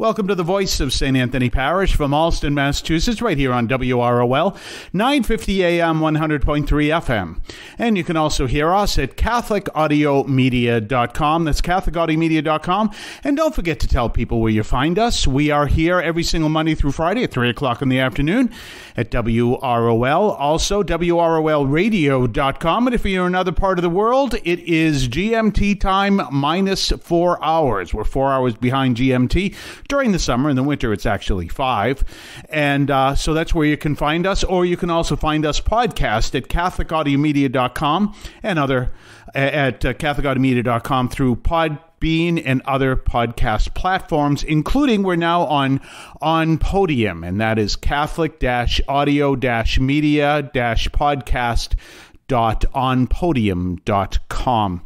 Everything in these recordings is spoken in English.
Welcome to the Voice of St. Anthony Parish from Allston, Massachusetts, right here on WROL, 950 AM, 100.3 FM. And you can also hear us at CatholicAudiomedia.com. That's CatholicAudiomedia.com. And don't forget to tell people where you find us. We are here every single Monday through Friday at 3 o'clock in the afternoon at WROL. Also, WROLradio.com. And if you're in another part of the world, it is GMT time minus 4 hours. We're 4 hours behind GMT. During the summer. In the winter, it's actually 5. And so that's where you can find us. Or you can also find us podcast at CatholicAudiomedia.com and other at CatholicAudiomedia.com through Podbean and other podcast platforms, including we're now on Podium, and that is Catholic-audio-media-podcast.onpodium.com.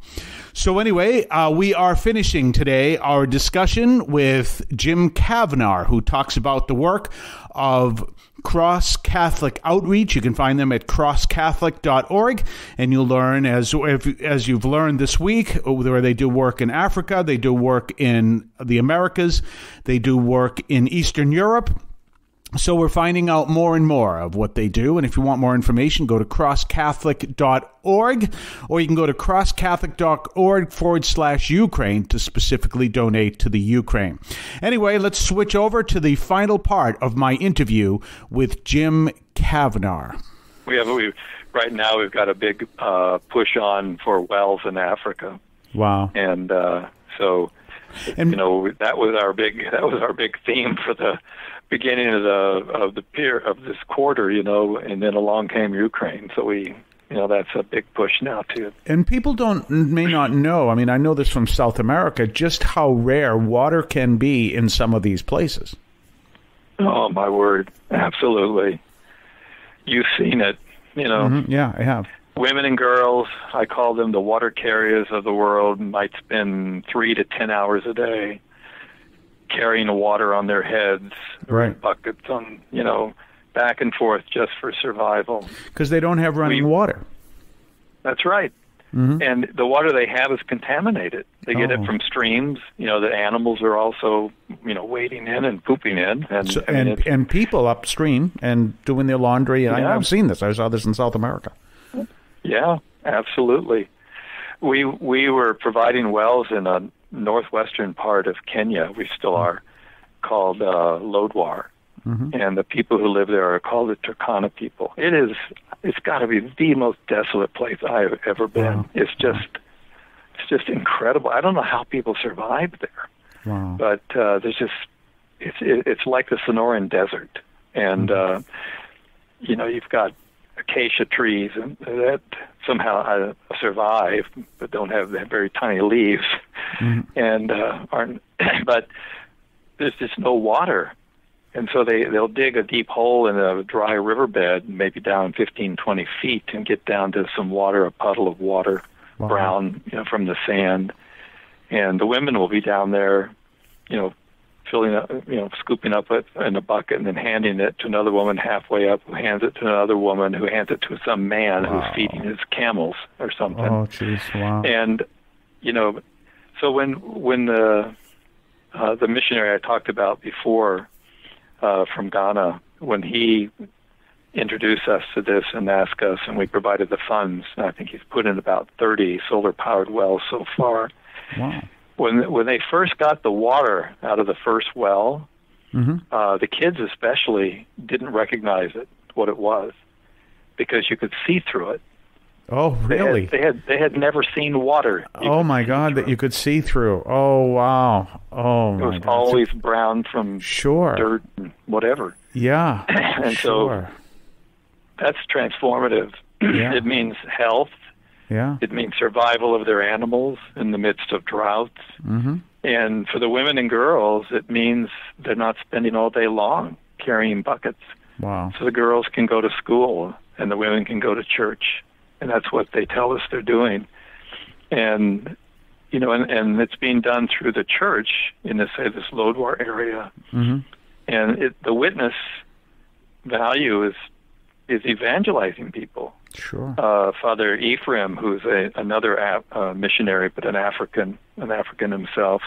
So anyway, we are finishing today our discussion with Jim Cavnar, who talks about the work of Cross Catholic Outreach. You can find them at crosscatholic.org, and you'll learn, as you've learned this week, where they do work in Africa, they do work in the Americas, they do work in Eastern Europe. So we're finding out more and more of what they do. And if you want more information, go to crosscatholic.org, or you can go to crosscatholic.org/Ukraine to specifically donate to the Ukraine. Anyway, let's switch over to the final part of my interview with Jim Cavnar. Right now we've got a big push on for wells in Africa. Wow. And so that was our big theme for the beginning of this quarter, and then along came Ukraine. So that's a big push now too. And people may not know. I mean, I know this from South America, just how rare water can be in some of these places. Oh my word, absolutely! You've seen it, Mm-hmm. Yeah, I have. Women and girls, I call them the water carriers of the world, might spend 3 to 10 hours a day carrying the water on their heads, right? Buckets on, back and forth just for survival. Because they don't have running water. That's right. Mm-hmm. And the water they have is contaminated. They get it from streams. The animals are also, wading in and pooping in. And people upstream and doing their laundry. And I've seen this. I saw this in South America. Yeah, absolutely. We were providing wells in a northwestern part of Kenya, we still are, called Lodwar. Mm-hmm. And the people who live there are called the Turkana people. It's got to be the most desolate place I have ever been. Wow. It's just incredible. I don't know how people survive there. Wow. But it's like the Sonoran Desert. And, you've got acacia trees and that somehow survive, but don't have very tiny leaves, and aren't. But there's just no water, and so they'll dig a deep hole in a dry riverbed, maybe down 15, 20 feet, and get down to some water, a puddle of water, wow, brown, from the sand, and the women will be down there, filling up, scooping up it in a bucket and then handing it to another woman halfway up, who hands it to another woman, who hands it to some man who's feeding his camels or something. Oh, jeez, wow. And, so when the missionary I talked about before from Ghana, when he introduced us to this and asked us, and we provided the funds, and I think he's put in about 30 solar-powered wells so far. Wow. When they first got the water out of the first well, the kids especially didn't recognize what it was, because you could see through it. Oh, really? They had never seen water. Oh my God, that you could see through. Oh wow. Oh my God. It was always brown from dirt and whatever. Yeah. And so that's transformative. Yeah. It means health. Yeah. It means survival of their animals in the midst of droughts. Mm-hmm. And for the women and girls, it means they're not spending all day long carrying buckets. Wow. So the girls can go to school and the women can go to church. And that's what they tell us they're doing. And, and it's being done through the church in this Lodwar area. Mm-hmm. And the witness value is evangelizing people. Sure. Father Ephraim, who's another missionary, but an African himself,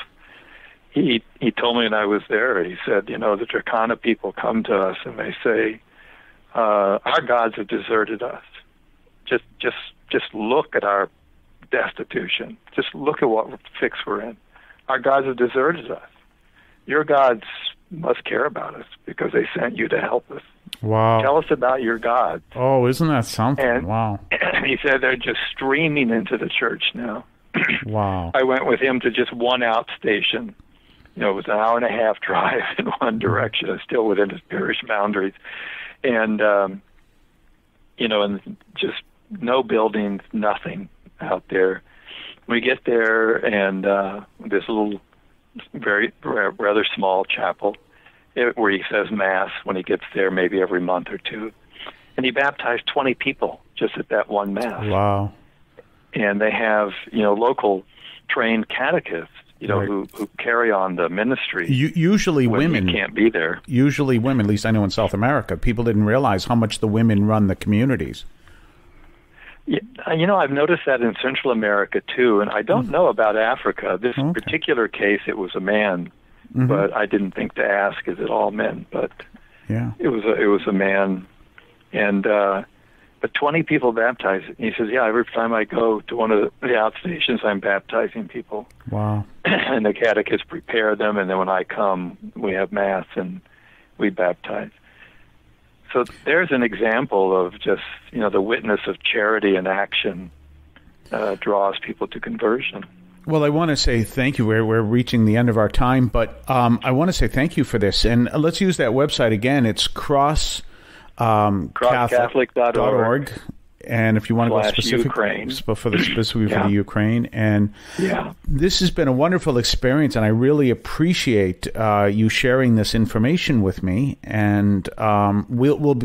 he told me when I was there, he said, the Turkana people come to us and they say, our gods have deserted us. Just look at our destitution. Just look at what fix we're in. Our gods have deserted us. Your gods must care about us because they sent you to help us. Wow. Tell us about your gods. Oh, isn't that something? And wow. He said they're just streaming into the church now. Wow. I went with him to just one outstation. It was an hour and a half drive in one direction. It's still within his parish boundaries. And, and just no buildings, nothing out there. We get there, and this little, very rather small chapel where he says Mass when he gets there, maybe every month or two. And he baptized 20 people just at that one Mass. Wow. And they have, local trained catechists, right, who carry on the ministry. Usually women can't be there. Usually women, at least I know in South America, people didn't realize how much the women run the communities. Yeah, I've noticed that in Central America too, and I don't know about Africa. This particular case, it was a man, but I didn't think to ask, is it all men? But yeah, it was a man, and but 20 people baptized. And he says, yeah, every time I go to one of the outstations, I'm baptizing people. Wow. And the catechists prepare them, and then when I come, we have Mass and we baptize. So there's an example of just, the witness of charity and action draws people to conversion. Well, I want to say thank you. We're reaching the end of our time, but I want to say thank you for this. And let's use that website again. It's crosscatholic.org. And if you want to go specific for the Ukraine, and this has been a wonderful experience, and I really appreciate you sharing this information with me. And we'll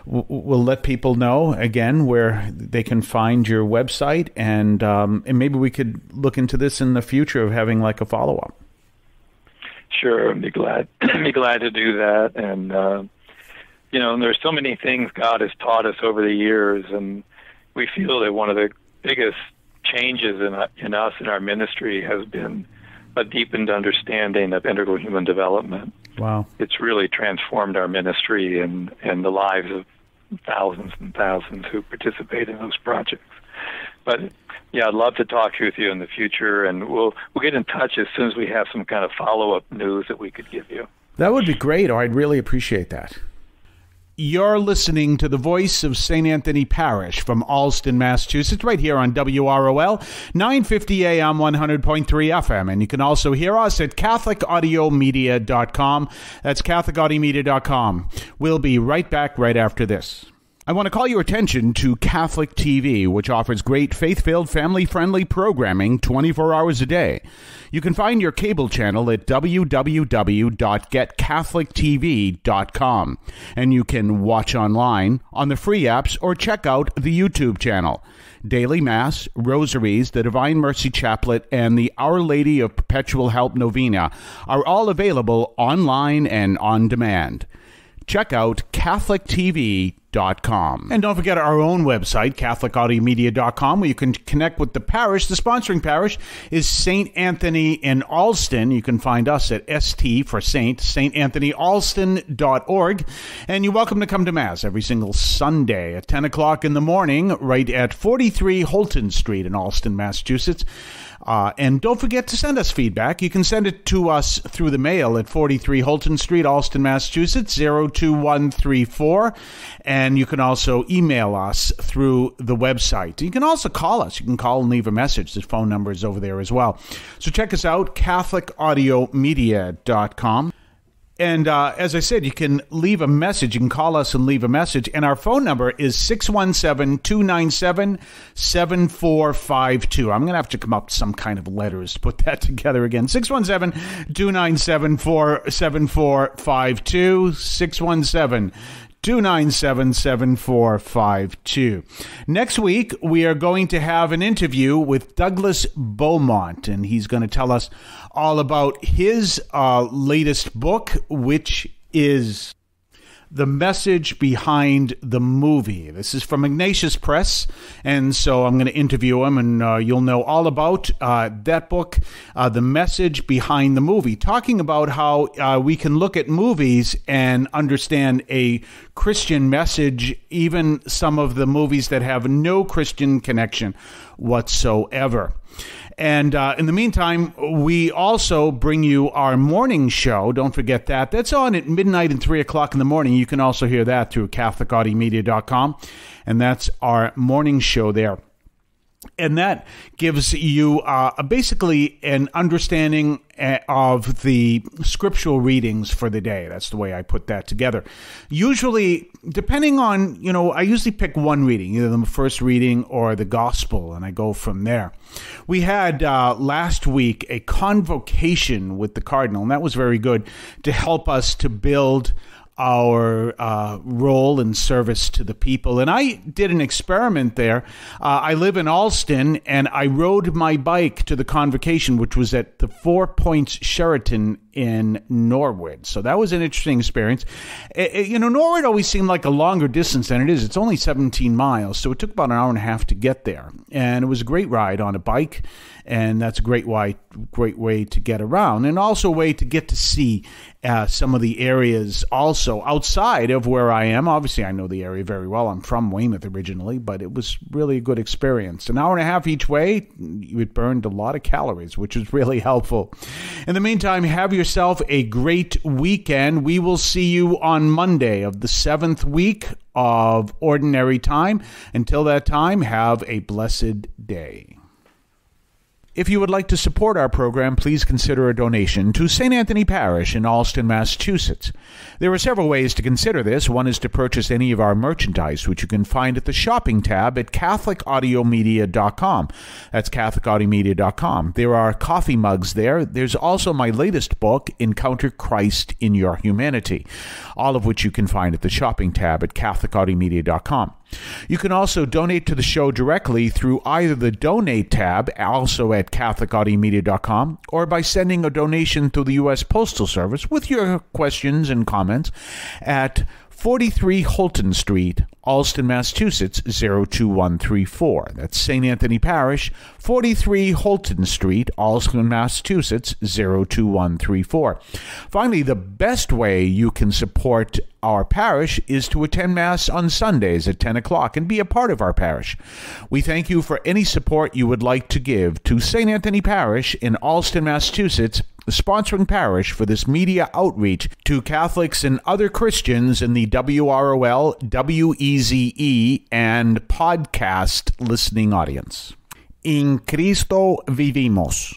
let people know again where they can find your website, and maybe we could look into this in the future of having like a follow up. Sure, I'd be glad to do that, and. And there's so many things God has taught us over the years, and we feel that one of the biggest changes in us in our ministry has been a deepened understanding of integral human development. Wow. It's really transformed our ministry and the lives of thousands and thousands who participate in those projects. But yeah, I'd love to talk with you in the future, and we'll get in touch as soon as we have some kind of follow-up news that we could give you. That would be great, or I'd really appreciate that. You're listening to the voice of St. Anthony Parish from Allston, Massachusetts, right here on WROL, 950 AM, 100.3 FM. And you can also hear us at CatholicAudiomedia.com. That's CatholicAudiomedia.com. We'll be right back right after this. I want to call your attention to Catholic TV, which offers great faith-filled, family-friendly programming 24 hours a day. You can find your cable channel at www.getcatholictv.com, and you can watch online on the free apps or check out the YouTube channel. Daily Mass, Rosaries, the Divine Mercy Chaplet, and the Our Lady of Perpetual Help Novena are all available online and on demand. Check out CatholicTV.com. And don't forget our own website, CatholicAudiomedia.com, where you can connect with the parish. The sponsoring parish is St. Anthony in Allston. You can find us at ST for Saint, StAnthonyAllston.org. And you're welcome to come to Mass every single Sunday at 10 o'clock in the morning, right at 43 Holton Street in Allston, Massachusetts. And don't forget to send us feedback. You can send it to us through the mail at 43 Holton Street, Allston, Massachusetts, 02134. And you can also email us through the website. You can also call us. You can call and leave a message. The phone number is over there as well. So check us out, CatholicAudiomedia.com. And as I said, you can leave a message. You can call us and leave a message. And our phone number is 617-297-7452. I'm going to have to come up with some kind of letters to put that together again. 617-297-7452. 617-297-7452. Next week, we are going to have an interview with Douglas Beaumont, and he's going to tell us all about his latest book, which is The Message Behind the Movie. This is from Ignatius Press, and so I'm going to interview him, and you'll know all about that book, The Message Behind the Movie, talking about how we can look at movies and understand a Christian message, even some of the movies that have no Christian connection whatsoever. And in the meantime, we also bring you our morning show. Don't forget that. That's on at midnight and 3 o'clock in the morning. You can also hear that through CatholicAudiomedia.com. And that's our morning show there. And that gives you basically an understanding of the scriptural readings for the day. That's the way I put that together. Usually, depending on, I usually pick one reading, either the first reading or the gospel, and I go from there. We had last week a convocation with the cardinal, and that was very good to help us to build our role and service to the people. And I did an experiment there. I live in Alston, and I rode my bike to the convocation, which was at the 4 Points Sheraton in Norwood. So that was an interesting experience. Norwood always seemed like a longer distance than it is. It's only 17 miles, so it took about an hour and a half to get there. And it was a great ride on a bike, and that's a great way to get around, and also a way to get to see some of the areas also outside of where I am. Obviously, I know the area very well. I'm from Weymouth originally, but it was really a good experience. An hour and a half each way, it burned a lot of calories, which was really helpful. In the meantime, have yourself a great weekend. We will see you on Monday of the 7th week of Ordinary Time. Until that time, have a blessed day. If you would like to support our program, please consider a donation to St. Anthony Parish in Alston, Massachusetts. There are several ways to consider this. One is to purchase any of our merchandise, which you can find at the shopping tab at CatholicAudiomedia.com. That's CatholicAudiomedia.com. There are coffee mugs there. There's also my latest book, Encounter Christ in Your Humanity, all of which you can find at the shopping tab at CatholicAudiomedia.com. You can also donate to the show directly through either the Donate tab, also at CatholicAudiomedia.com, or by sending a donation through the U.S. Postal Service with your questions and comments at 43 Holton Street, Alston, Massachusetts, 02134. That's St. Anthony Parish, 43 Holton Street, Alston, Massachusetts, 02134. Finally, the best way you can support our parish is to attend Mass on Sundays at 10 o'clock and be a part of our parish. We thank you for any support you would like to give to St. Anthony Parish in Alston, Massachusetts, the sponsoring parish for this media outreach to Catholics and other Christians in the WROL, WEZE, and podcast listening audience. In Cristo vivimos.